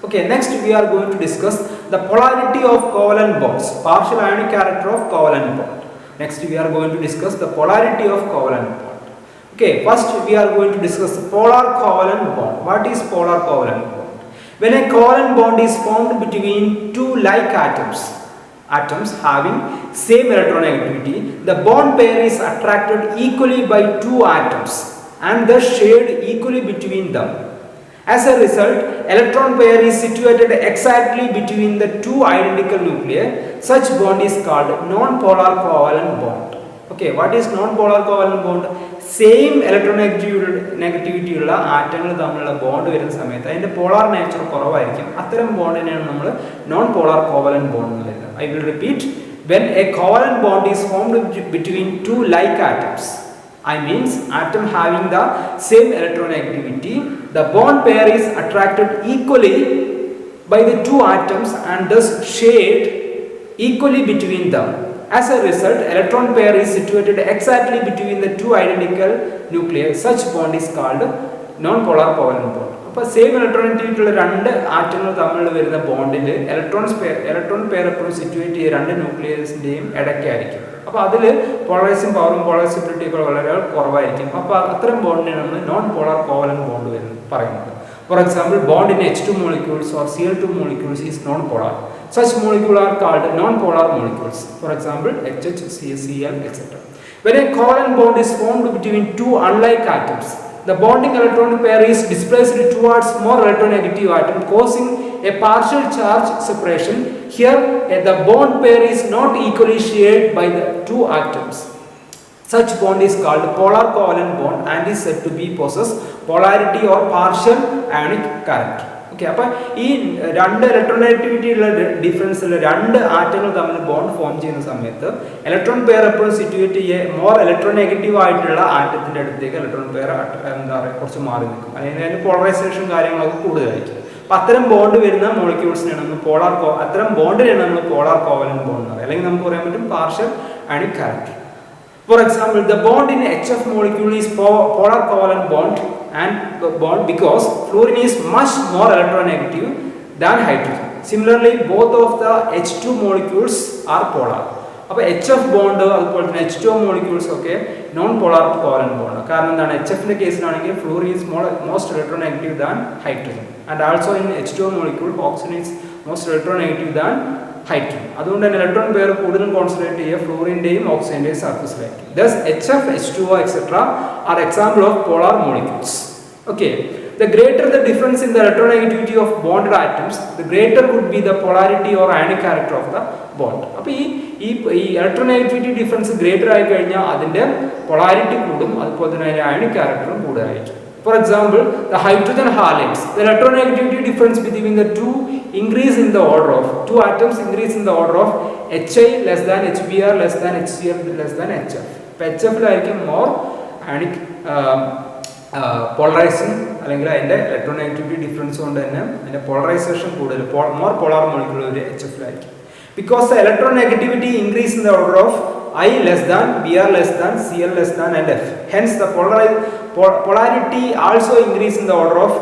Okay, next we are going to discuss the polarity of covalent bonds, partial ionic character of covalent bond. Next we are going to discuss the polarity of covalent bond. Okay, first we are going to discuss the polar covalent bond. What is polar covalent bond? When a covalent bond is formed between two like atoms having same electronegativity, the bond pair is attracted equally by two atoms and thus shared equally between them. As a result, electron pair is situated exactly between the two identical nuclei. Such bond is called non-polar covalent bond. Okay, what is non-polar covalent bond? Same electronegativity ഉള്ള ആറ്റങ്ങൾ തമ്മിലുള്ള bond വരുന്ന സമയത്ത് അതിന്റെ polar nature കുറവായിരിക്കും. അത്തരം ബോണ്ടിനെയാണ് നമ്മൾ non polar covalent bond എന്ന് പറയുന്നത്. I will repeat, when a covalent bond is formed between two like atoms, I means atom having the same electronegativity, the bond pair is attracted equally by the two atoms and thus shared equally between them. As a result, electron pair is situated exactly between the two identical nuclei. Such bond is called non-polar covalent bond. അപ്പോൾ same ഇലക്ട്രോണെഗറ്റിവിറ്റി ഉള്ള രണ്ട് ആറ്റങ്ങൾ തമ്മിൽ വരുന്ന ബോണ്ടിൽ electron pair എപ്പോഴും situate ചെയ്യുക രണ്ട് ന്യൂക്ലിയസിൻ്റെയും ഇടയ്ക്കായിരിക്കും. അപ്പോൾ അതിൽ പോളറൈസിങ് പവറും പോളറൈസിബിലിറ്റി ഒക്കെ വളരെ കുറവായിരിക്കും. അപ്പോൾ അത്തരം ബോണ്ടിനാണ് നമ്മൾ നോൺ പോളാർ കോവലന്റ് ബോണ്ട് പറയുന്നത്. For example, bond in H2 molecules or Cl2 molecules is non-polar. Such molecules are called non-polar molecules. For example, HH, Cl, etc. When a covalent bond is formed between two unlike atoms, the bonding electron pair is displaced towards more electronegative atom, causing a partial charge separation. Here, the bond pair is not equally shared by the two atoms. Such bond is called polar covalent bond and is said to be possess polarity or partial ionic character. Okay, അപ്പോൾ ഈ രണ്ട് ഇലക്ട്രോണെഗറ്റിവിറ്റി ഉള്ള ഡിഫറൻസിൽ രണ്ട് ആറ്റങ്ങൾ തമ്മിൽ bond form ചെയ്യുന്ന സമയത്ത് electron pair എപ്പോഴും സിറ്റുവേറ്റ് ചെയ്യുക മോർ ഇലക്ട്രോനെഗറ്റീവ് ആയിട്ടുള്ള ആറ്റത്തിൻ്റെ അടുത്തേക്ക് ഇലക്ട്രോൺ പെയർ എന്താ പറയുക കുറച്ച് മാറി നിൽക്കും. അതിന് പോളറൈസേഷൻ കാര്യങ്ങളൊക്കെ കൂടുതലായിരിക്കും. അപ്പം അത്തരം ബോണ്ട് വരുന്ന മോളിക്യൂൾസിനാണ് നമ്മൾ അത്തരം ബോണ്ടിനാണ് നമ്മൾ പോളാർ കോവലന്റ് ബോണ്ട് എന്ന് പറയുക. അല്ലെങ്കിൽ നമുക്ക് പറയാൻ പറ്റും partial ionic character. For example, the bond in HF molecule is polar covalent bond because fluorine is much more electronegative than hydrogen. Similarly, both of the H2 molecules are polar. അപ്പോൾ HF bond അതുപോലെ തന്നെ H2 molecules ഒക്കെ non polar covalent bond. കാരണം എന്താണ്, HFന്റെ കേസിലാണെങ്കിൽ fluorine is most electronegative than hydrogen and also in H2 molecule oxygen is most electronegative than hydrogen. അതുകൊണ്ട് തന്നെ ഇലക്ട്രോൺ പെയർ കൂടുതൽ കോൺസെൻട്രേറ്റ് ചെയ്യുക ഫ്ലൂറിൻ്റെയും ഓക്സിജൻ്റെയും സർഫസിലായിരിക്കും. Thus HF, H2O, etc. are example of polar molecules. Okay, the greater the difference in the electronegativity of bonded atoms, the greater would be the polarity or ionic character of the bond. അപ്പോൾ ഈ electronegativity difference greater ആയി കഴിഞ്ഞാൽ അതിൻ്റെ polarity കൂടും, അതുപോലെ തന്നെ അതിൻ്റെ ionic ക്യാരക്ടറും കൂടുതലായിരിക്കും. For example, the hydrogen halides, the electronegativity difference between the two increase in the order of two atoms increase in the order of Hi less than Hbr less than Hcl less than Hf. HF ലായിരിക്കും more ionic polarising, അല്ലെങ്കിൽ അതിൻ്റെ electronegativity difference കൊണ്ട് തന്നെ അതിൻ്റെ polarisation കൂടുതൽ more polar molecule ഒരു HF ലായിരിക്കും. Because the electronegativity increase in the order of I less than, Br less than, Cl less than and F. Hence the polarity also increase in the order of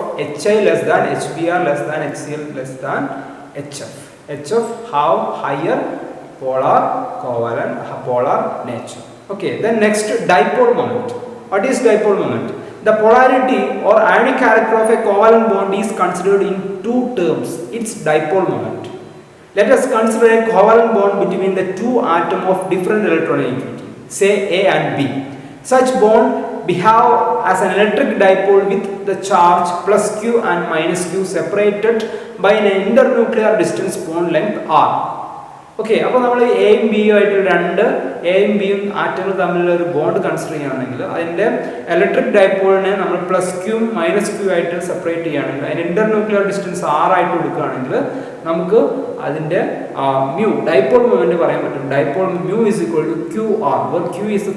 Hi less than, Hbr less than, Hcl less than Hf. Hf have higher polar nature. Okay, then next, dipole moment. What is dipole moment? The polarity or ionic character of a covalent bond is considered in two terms. Its dipole moment. Let us consider a covalent bond between the two atoms of different electronegativity, say A and B. Such bond behave as an electric dipole with the charge plus Q and minus Q separated by an internuclear distance bond length R. Okay, അപ്പോൾ നമ്മൾ എയും ബിയും ആയിട്ട് രണ്ട് എയും ബിയും ആറ്റങ്ങൾ തമ്മിലുള്ള ഒരു ബോണ്ട് കൺസിഡർ ചെയ്യുകയാണെങ്കിൽ അതിൻ്റെ ഇലക്ട്രിക് ഡൈപോളിനെ നമ്മൾ പ്ലസ് ക്യൂ മൈനസ് ക്യൂ ആയിട്ട് സെപ്പറേറ്റ് ചെയ്യുകയാണെങ്കിൽ അതിന് ഇന്റർന്യൂക്ലിയർ ഡിസ്റ്റൻസ് R ആയിട്ട് കൊടുക്കുകയാണെങ്കിൽ നമുക്ക് അതിൻ്റെ മ്യൂ ഡൈപോൾ മൊമെന്റ് പറയാൻ പറ്റും. Dipole mu is equal to QR, where Q is the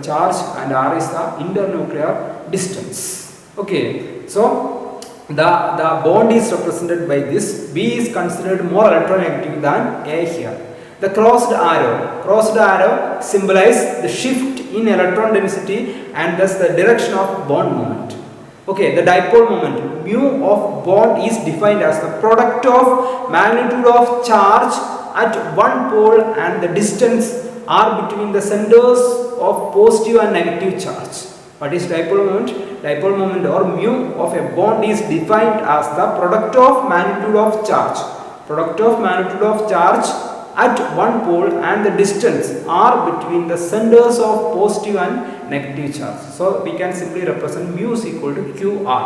charge and R is the internuclear distance. Okay, so the bond is represented by this. B is considered more electronegative than A here. The crossed arrow symbolizes the shift in electron density and thus the direction of bond moment. Okay, the dipole moment mu of bond is defined as the product of magnitude of charge at one pole and the distance r between the centers of positive and negative charge. What is dipole moment? Dipole moment or mu of a bond is defined as the product of magnitude of charge. Product of magnitude of charge at one pole and the distance r between the centers of positive and negative charge. So we can simply represent mu is equal to qr.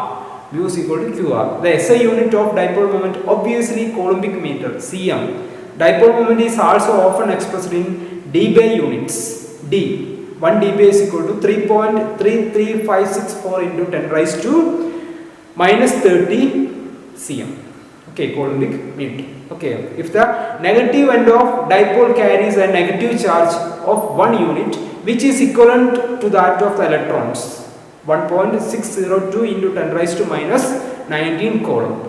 Mu is equal to qr. The SI unit of dipole moment obviously coulombic meter cm. Dipole moment is also often expressed in dBA units. D. 1 dBA is equal to 3.33564 into 10 raised to minus 30 cm. Okay, coulombic meter. Okay, if the negative end of dipole carries a negative charge of 1 unit which is equivalent to that of the electrons, 1.602 into 10 raised to minus 19 coulomb.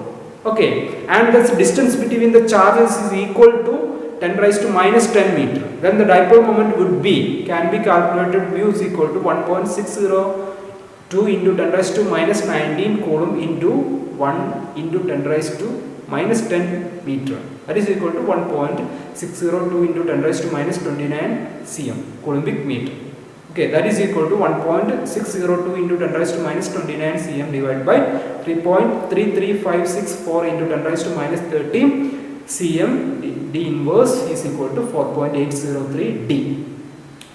Okay, and the distance between the charges is equal to 10 raised to minus 10 meter. Then the dipole moment would be, can be calculated mu is equal to 1.602 into 10 raised to minus 19 coulomb into 1 into 10 raised to minus 10 meter. That is equal to 1.602 into 10 raised to minus 29 cm, coulombic meter. Okay, that is equal to 1.602 into 10 raised to minus 29 cm divided by 3.33564 into 10 raised to minus 30 cm. D inverse is equal to 4.803 D.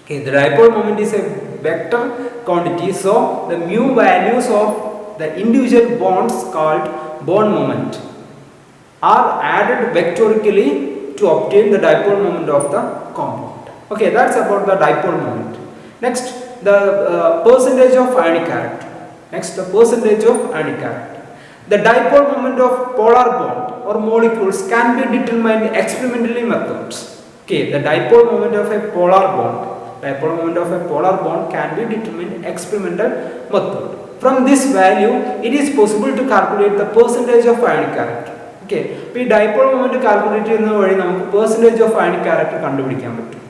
Okay, the dipole moment is a vector quantity, so the mu values of the individual bonds called bond moment are added vectorically to obtain the dipole moment of the compound. Okay, that's about the dipole moment. Next, the percentage of ionic character. Next, the percentage of ionic character. The dipole moment of polar bond or molecules can be determined experimentally methods. Okay, the dipole moment of a polar bond can be determined experimental method. From this value, it is possible to calculate the percentage of ionic character. Okay, the dipole moment calculate the percentage of ionic character.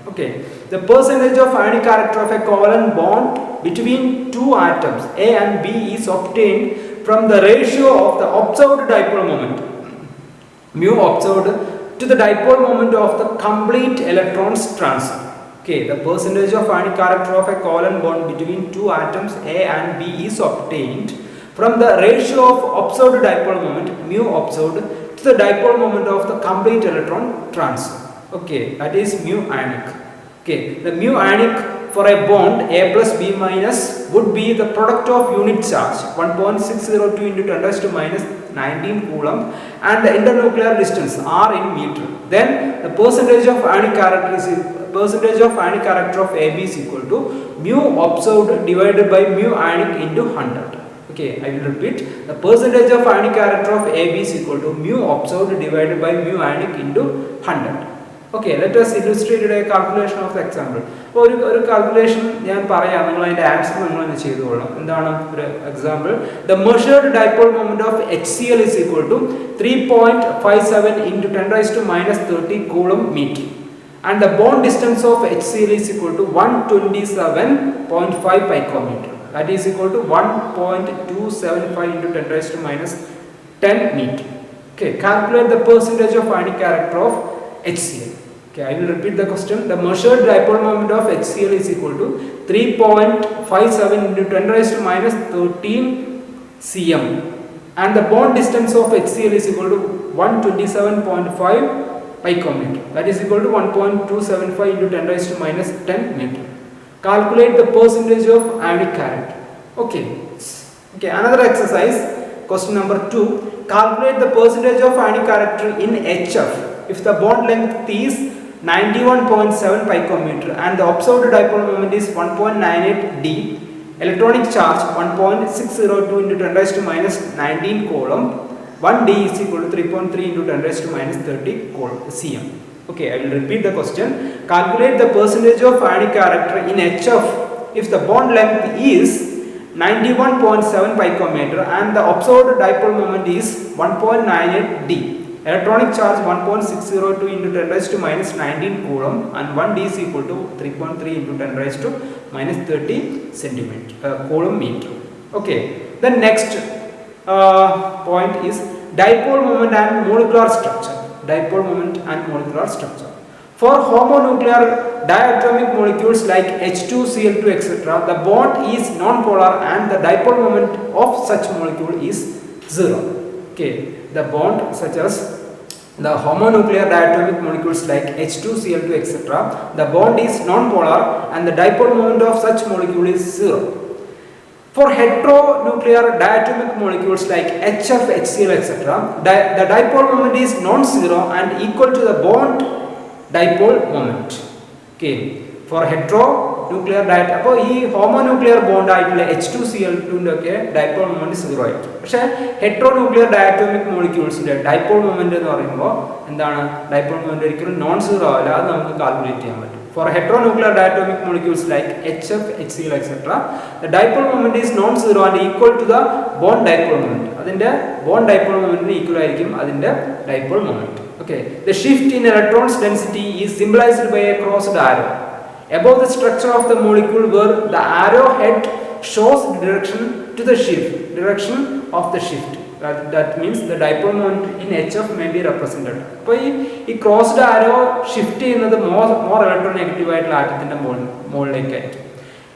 Okay, the percentage of ionic character of a covalent bond between two atoms A and B is obtained from the ratio of the observed dipole moment mu observed to the dipole moment of the complete electrons transfer. Okay, the percentage of ionic character of a covalent bond between two atoms A and B is obtained from the ratio of observed dipole moment mu observed to the dipole moment of the complete electron transfer. Okay, that is mu ionic. Okay, the mu ionic for a bond A plus B minus would be the product of unit charge 1.602 into 10 raised to minus 19 coulomb and the internuclear distance r in meter. Then the percentage of ionic character of AB is equal to mu observed divided by mu ionic into 100. Okay, I will repeat. The percentage of ionic character of AB is equal to mu observed divided by mu ionic into 100. Okay, let us illustrate a calculation of the example. For a calculation, example, the measured dipole moment of HCl is equal to 3.57 into 10 raised to minus 30 coulomb meter. And the bond distance of HCl is equal to 127.5 picometer. That is equal to 1.275 into 10 raised to minus 10 meter. Okay, calculate the percentage of ionic character of HCl. Okay, I will repeat the question. The measured dipole moment of HCl is equal to 3.57 into 10 raised to minus 13 cm. And the bond distance of HCl is equal to 127.5 picometer. That is equal to 1.275 into 10 raised to minus 10 meter. Calculate the percentage of ionic character. Okay. Okay, another exercise. Question number 2. Calculate the percentage of ionic character in HF if the bond length is 91.7 picometer and the observed dipole moment is 1.98 D, electronic charge 1.602 into 10 raised to minus 19 coulomb, 1 D is equal to 3.3 into 10 raised to minus 30 cm. Okay, I will repeat the question. Calculate the percentage of ionic character in HF if the bond length is 91.7 picometer and the observed dipole moment is 1.98 D. Electronic charge 1.602 into 10 raised to minus 19 coulomb and 1 D is equal to 3.3 into 10 raised to minus 30 centimeter coulomb meter. Okay, the next point is dipole moment and molecular structure. Dipole moment and molecular structure. For homonuclear diatomic molecules like H2Cl2 etc., the bond is non-polar and the dipole moment of such molecule is 0. Okay, the bond such as the homonuclear diatomic molecules like H2Cl2 etc., the bond is non-polar and the dipole moment of such molecule is 0. For heteronuclear diatomic molecules like HF, HCl etc., the dipole moment is non-zero and equal to the bond dipole moment. Okay, for heteronuclear diatomic, അപ്പോൾ ഈ homonuclear bond ആയിട്ടുള്ള H2Cl2 ന്റെ ഒക്കെ dipole moment 0 ആയിരിക്കും. പക്ഷേ heteronuclear diatomic molecules ന്റെ dipole moment എന്ന് പറയുമ്പോൾ എന്താണ്, dipole moment ഒരിക്കലും നോൺ സീറോ ആവില്ല. അത് നമുക്ക് കാൽക്കുലേറ്റ് ചെയ്യാൻ പറ്റും. For heteronuclear diatomic molecules like HF, HCl etc., the dipole moment is non-zero and equal to the bond dipole moment. അതിന്റെ bond dipole moment ന് equal ആയിരിക്കും അതിന്റെ dipole moment. Okay, the shift in electrons density is symbolized by a crossed arrow above the structure of the molecule, where the arrow head shows the direction to the shift, direction of the shift. That means the dipole moment in HF may be represented. അപ്പോൾ ഈ crossed ആരോ shift ചെയ്യുന്നത് more electronegative ആയിട്ടുള്ള ആറ്റത്തിന്റെ മുകളിലേക്കായിരിക്കും.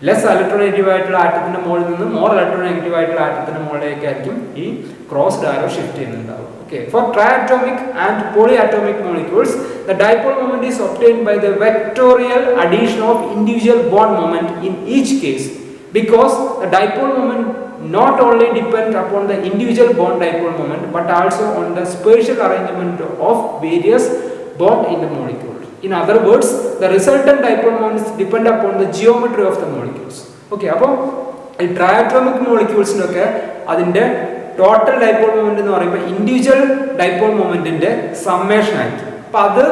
Less electronegative ആയിട്ടുള്ള ആറ്റത്തിന്റെ മുകളിൽ നിന്ന് more electronegative ആയിട്ടുള്ള ആറ്റത്തിന്റെ മുകളിലേക്കായിരിക്കും ഈ crossed ആരോ shift ചെയ്യുന്നുണ്ടാവും. Okay, for triatomic and polyatomic molecules, the dipole moment is obtained by the vectorial addition of individual bond moment in each case, because the dipole moment not only depend upon the individual bond dipole moment but also on the spatial arrangement of various bond in the molecule. In other words, the resultant dipole moments depend upon the geometry of the molecules. Okay, അപ്പോൾ ഈ triatomic molecules നൊക്കെ അതിന്റെ total dipole moment എന്ന് പറയുമ്പോൾ individual dipole മൊമെന്റിന്റെ summation ആയിരിക്കും. അപ്പോൾ അത്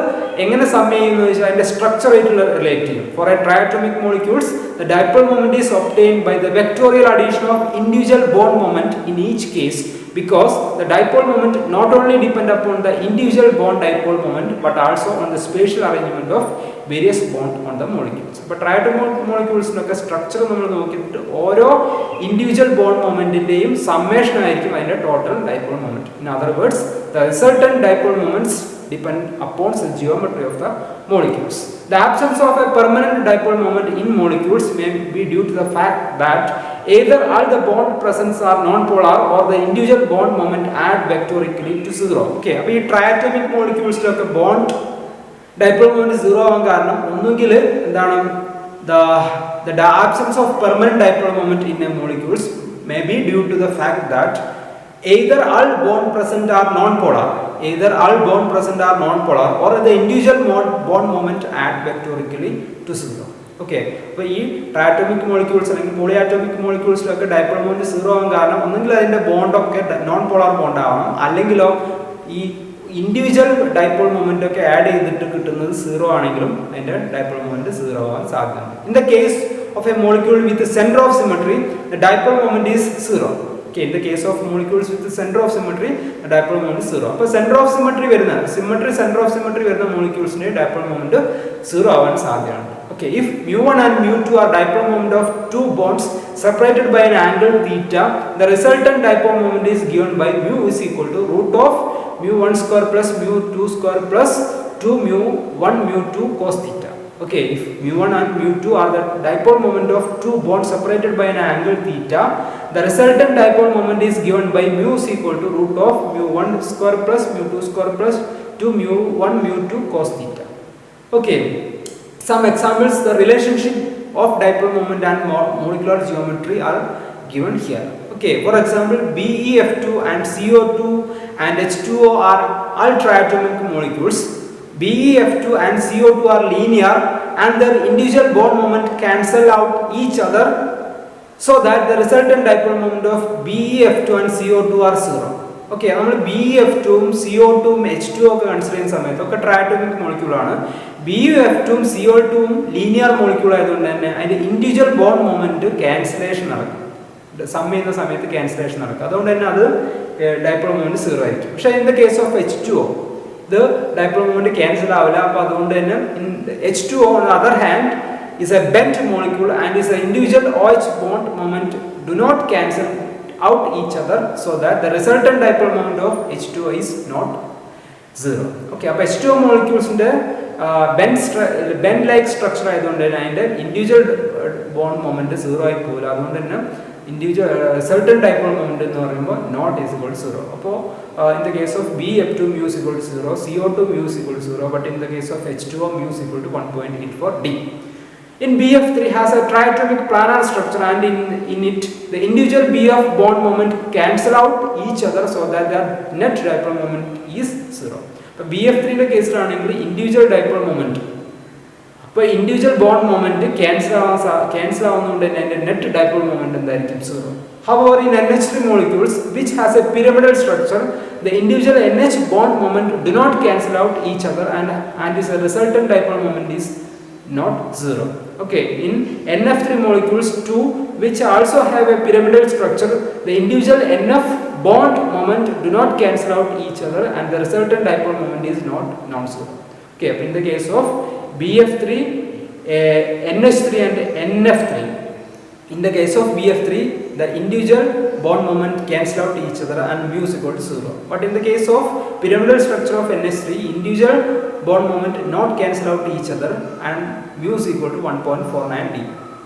എങ്ങനെ സം ചെയ്യുന്നു വെച്ചാൽ അതിന്റെ സ്ട്രക്ചർ ആയിട്ട് റിലേറ്റ് ചെയ്യും. For a triatomic molecules the dipole moment is obtained by the vectorial addition of individual bond moment in each case, because the dipole moment not only depend upon the individual bond dipole moment but also on the spatial arrangement of various bond on the molecules. അപ്പോൾ triatomic molecules നൊക്കെ structure നമ്മൾ നോക്കിയിട്ട് ഓരോ individual bond മൊമെന്റിന്റെയും summation ആയിരിക്കും അതിന്റെ total dipole moment. In other words, the resultant dipole moments depend upon the geometry of the molecules. The absence of a permanent dipole moment in molecules may be due to the fact that either all the bond presents are non-polar or the individual bond moment add vectorically to 0. Okay, അപ്പോൾ ഈ triatomic molecules ലൊക്കെ bond dipole moment 0 ആവാൻ കാരണം ഒന്നുകിൽ എന്താണ്, the absence of permanent dipole moment in a molecules may be due to the fact that either all bond present are non-polar, or the individual bond moment add vectorically to 0. Okay, അപ്പോൾ ഈ ട്രയാറ്റോമിക് molecules അല്ലെങ്കിൽ polyatomic മോളിക്യൂൾസിലൊക്കെ dipole moment 0 ആവാൻ കാരണം ഒന്നുകിൽ അതിന്റെ ബോണ്ടൊക്കെ non polar bond ആവണം, അല്ലെങ്കിലോ ഈ ഇൻഡിവിജ്വൽ ഡൈപോൾ മൊമെന്റ് ഒക്കെ ആഡ് ചെയ്തിട്ട് കിട്ടുന്നത് 0 ആണെങ്കിലും അതിന്റെ ഡൈപോൾ മൊമെന്റ് 0 ആവാൻ സാധ്യതയുണ്ട്. In the case of A molecule with centre of symmetry, the dipole moment is 0. Okay, in the case of molecules with the center of symmetry, the dipole moment is 0. അപ്പോൾ center of symmetry വരുന്ന center of symmetry വരുന്ന moleculesന്റെ dipole moment 0 ആവാൻ സാധ്യതയുണ്ട്. Okay, if mu1 and mu2 are dipole moment of two bonds separated by an angle theta, the resultant dipole moment is given by mu is equal to root of mu1 square plus mu2 square plus 2 mu1 mu2 cos theta. Okay, if mu1 and mu2 are the dipole moment of two bonds separated by an angle theta, the resultant dipole moment is given by mu is equal to root of mu1 square plus mu2 square plus 2 mu1 mu2 cos theta. Okay, some examples, the relationship of dipole moment and molecular geometry are given here. Okay, for example, BeF2 and CO2 and H2O are all triatomic molecules. BeF2 and CO2 are linear and their individual bond moment cancel out each other, so that the resultant dipole moment of BeF2 and CO2 are 0. Okay, നമ്മൾ BeF2 ഉം CO2 ഉം H2O ഒക്കെ consider ചെയ്യുന്ന സമയത്ത് ഒക്കെ ട്രയാറ്റോമിക് molecule ആണ്. BeF2 ഉം CO2 ഉം ലീനിയർ മോളിക്യൂൾ ആയതുകൊണ്ട് തന്നെ അതിന്റെ ഇൻഡിവിജ്വൽ ബോണ്ട് മൊമെന്റ് ക്യാൻസലേഷൻ നടക്കും, സം ചെയ്യുന്ന സമയത്ത് ക്യാൻസലേഷൻ നടക്കും. അതുകൊണ്ട് തന്നെ അത് ഡൈപോൾ മൊമെന്റ് 0 ആയിരിക്കും. പക്ഷേ in the case of H2O the dipole moment cancel ആവില്ല. അപ്പോൾ അതുകൊണ്ട് തന്നെ H2O on the other hand is a bent molecule and is an individual OH bond moment do not cancel out each other, so that the resultant dipole moment of H2O is not 0. Okay, അപ്പോൾ H2O moleculesന്റെ bend like structure ആയതുകൊണ്ട് തന്നെ അതിന്റെ individual bond moment 0 ആയി പോകില്ല. അതുകൊണ്ട് തന്നെ individual certain dipole moment എന്ന് പറയുമ്പോൾ not is equal to 0. അപ്പോൾ in the case of Bf2 mu is equal to 0, CO2 mu is equal to 0, but in the case of H2O mu is equal to 1.84 D. In Bf3 has a triatomic planar structure, and in it the individual Bf bond moment cancel out each other, so that the net dipole moment is 0. But Bf3 ന്റെ കേസിലാണെങ്കിൽ individual dipole moment, അപ്പോൾ individual bond moment cancel ആവുന്നതുകൊണ്ട് തന്നെ net dipole moment എന്തായിരിക്കും 0. However, in NH3 molecules which has a pyramidal structure, the individual NH bond moment do not cancel out each other, and its resultant dipole moment is not 0. Okay, in NF3 molecules too, which also have a pyramidal structure, the individual NF bond moment do not cancel out each other, and the resultant dipole moment is not non-zero. Okay, in the case of BF3, NH3 and NF3, in the case of BF3, the individual bond moment cancel out each other and mu is equal to 0. But in the case of pyramidal structure of NH3, individual bond moment not cancel out each other and mu is equal to 1.49 D.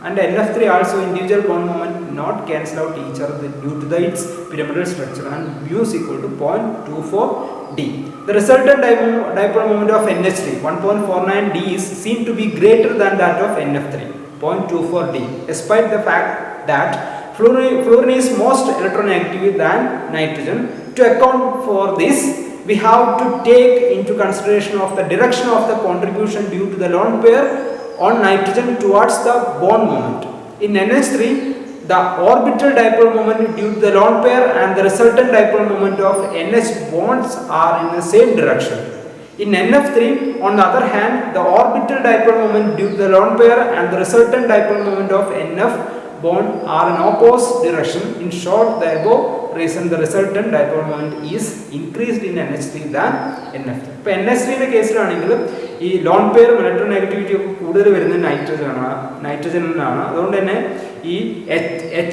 And NF3 also individual bond moment not cancel out each other due to its pyramidal structure, and mu is equal to 0.24 D. The resultant dipole moment of NH3 1.49 D is seen to be greater than that of NF3 0.24 D, despite the fact that fluorine is most electronegative than nitrogen. To account for this, we have to take into consideration of the direction of the contribution due to the lone pair on nitrogen towards the bond moment. In NH3, the orbital dipole moment due to the lone pair and the resultant dipole moment of NH bonds are in the same direction. In NF3, on the other hand, the orbital dipole moment due to the lone pair and the resultant dipole moment of NF bond are in opposite direction. In short, the above reason the resultant dipole moment is increased in NH3 than NF3. ഇപ്പോൾ NH3 ന്റെ കേസിലാണെങ്കിൽ ഈ lone pair electronegativity ഒക്കെ കൂടുതൽ വരുന്നത് നൈട്രജനാണ്. അതുകൊണ്ട് തന്നെ ഈ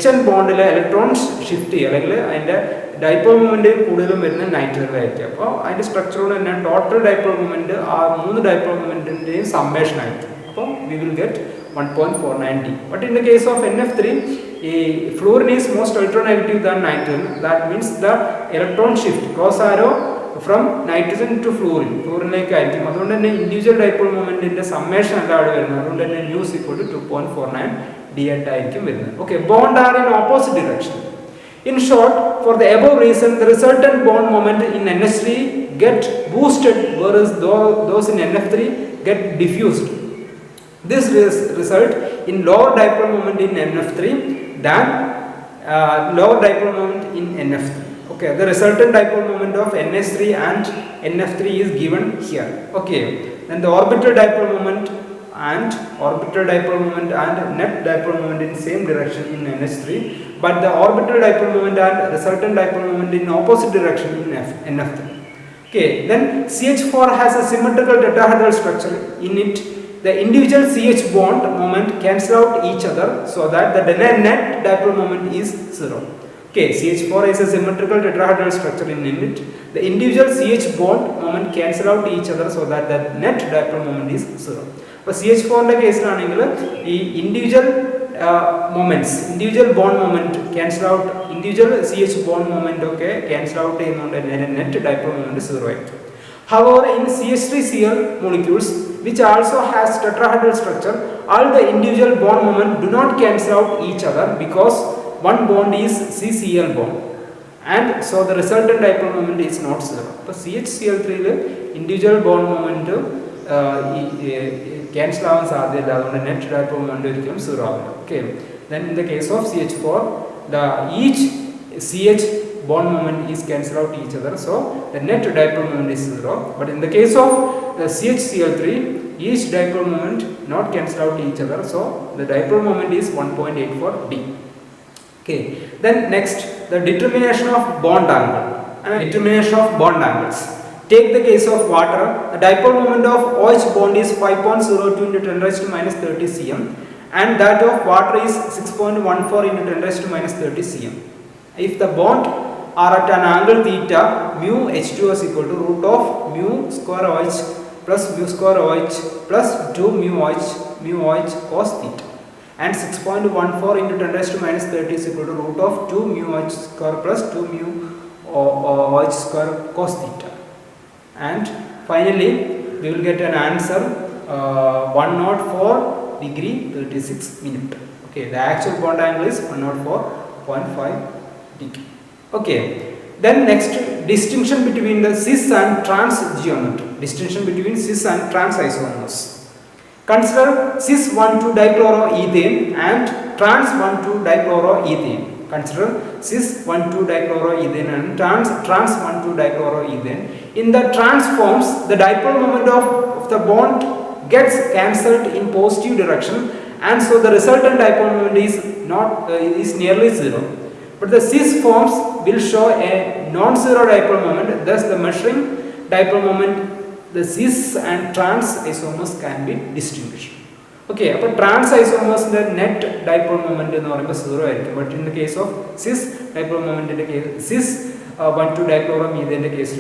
HN ബോണ്ടിലെ electrons shift ചെയ്യുക, അല്ലെങ്കിൽ അതിൻ്റെ ഡൈപോൾ മൊമെന്റ് കൂടുതലും വരുന്നത് നൈട്രജനിലായിരിക്കും. അപ്പോൾ അതിൻ്റെ സ്ട്രക്ചറോട് തന്നെ ടോട്ടൽ ഡൈപോൾ മൊമെന്റ് ആ 3 ഡൈപോൾ മൊമെന്റിന്റെയും സമ്മേഷൻ ആയിരിക്കും. അപ്പോൾ we will get 1.49 D. But in the case of NF3, fluorine is most electronegative than nitrogen. That means the electron shift cross arrow from nitrogen to fluorine like ആയിരിക്കും. അതുകൊണ്ട് തന്നെ individual dipole മൊമെന്റിന്റെ summation അല്ല അവിടെ വരുന്നത്. അതുകൊണ്ട് തന്നെ mu is equal to 2.49 D ആയിട്ടായിരിക്കും വരുന്നത്. Okay, bond are in opposite direction. In short, for the above reason, the resultant bond moment in NH3 get boosted, whereas those in NF3 get diffused. This result in lower dipole moment in NF3 than lower dipole moment in NF3. Okay, the resultant dipole moment of NH3 and NF3 is given here. Okay, then the orbital dipole moment and net dipole moment in same direction in NH3, but the orbital dipole moment and resultant dipole moment in opposite direction in NF3. Okay, then CH4 has a symmetrical tetrahedral structure. In it, the individual CH bond moment cancel out each other, so that the net dipole moment is 0. Okay, CH4 is a symmetrical tetrahedral structure. In it, the individual CH bond moment cancel out each other, so that the net dipole moment is 0. അപ്പോൾ CH4 ന്റെ കേസിലാണെങ്കിൽ ഈ individual bond moment cancel out, individual CH bond moment ഒക്കെ cancel out ചെയ്യുന്നതുകൊണ്ട് തന്നെ net dipole moment 0 ആയിരിക്കും. However, in CH3Cl molecules, which also has tetrahedral structure, all the individual bond moment do not cancel out each other, because one bond is CCl bond, and so the resultant dipole moment is not 0. So CHCl3 individual bond moment cancel ആവാൻ സാധ്യതയില്ല, അതുകൊണ്ട് net dipole moment ഒരിക്കലും 0 ആവില്ല. Okay, then in the case of CH4, each CH bond moment is cancel out each other, so the net dipole moment is 0. But in the case of the CHCl3, each dipole moment not cancel out each other, so the dipole moment is 1.84 D. Okay, then next, the determination of bond angle and determination of bond angles. Take the case of water. The dipole moment of OH bond is 5.02 into 10 raised to minus 30 cm, and that of water is 6.14 into 10 raised to minus 30 cm. If the bond are at an angle theta, mu H2 is equal to root of mu square OH plus mu square OH plus 2 mu OH cos theta, and 6.14 into 10 raised to minus 30 is equal to root of 2 mu OH square plus 2 mu OH square cos theta. And finally we will get an answer 104 degree 36 minute. Okay, the actual bond angle is 104.5 degree. Okay, then next, distinction between the cis and trans geometry. Distinction between cis and trans isomers. Consider cis 1,2-dichloroethane and trans 1,2-dichloroethane. Consider cis 1,2-dichloroethane and trans 1,2-dichloroethane. In the trans forms, the dipole moment of the bond gets cancelled in positive direction, and so the resultant dipole moment is nearly zero. But the cis forms will show a non-zero dipole moment. Thus, the measuring dipole moment, the cis and trans isomers can be distinguished. Okay, but trans isomers the net dipole moment is 0, but in the case of cis dipole moment, in the case cis 1,2-dichloromethane case,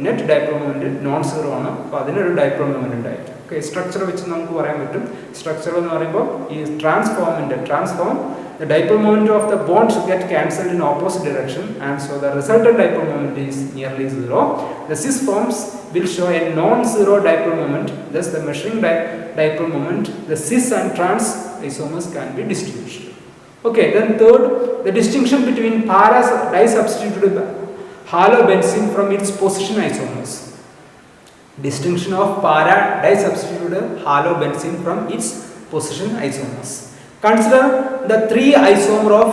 net dipole moment non-zero ആണ്. അപ്പോൾ അതിനൊരു dipole moment ഉണ്ടായിട്ട്. Okay, structure വെച്ച് നമുക്ക് പറയാൻ പറ്റും. Structure എന്ന് പറയുമ്പോൾ ഈ transform the dipole moment of the bonds get cancelled in opposite direction, and so the resultant dipole moment is nearly zero. The cis forms will show a non-zero dipole moment. Thus, the measuring dipole moment, the cis and trans isomers can be distinguished. Okay, then third, the distinction between para disubstituted halobenzene from its position isomers. Distinction of para disubstituted halobenzene from its position isomers. Consider the 3 isomer of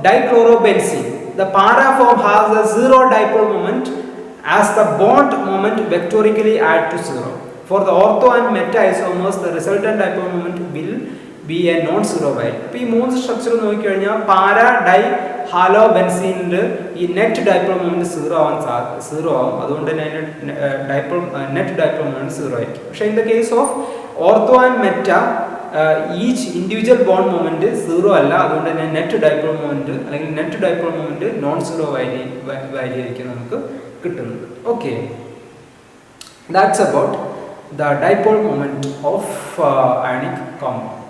dichlorobenzene. The para form has a zero dipole moment as the bond moment vectorically add to zero. For the ortho and meta isomers, the resultant dipole moment will be a non-zero value. അപ്പോൾ ഈ മൂന്ന് structure നോക്കിക്കഴിഞ്ഞാൽ para dye hello ബെൻസീനിൻ്റെ ഈ net dipole moment zero ആവും. അതുകൊണ്ട് തന്നെ net dipole moment zero ആയിരിക്കും. പക്ഷേ in the case of ortho and Meta each individual bond moment zero അല്ല. അതുകൊണ്ട് തന്നെ നെറ്റ് ഡൈപ്പോൾ മൊമെൻറ്റ് അല്ലെങ്കിൽ net dipole moment non zero value ആയിരിക്കും നമുക്ക് കിട്ടുന്നത്. Okay, that's about the dipole moment of ionic compound.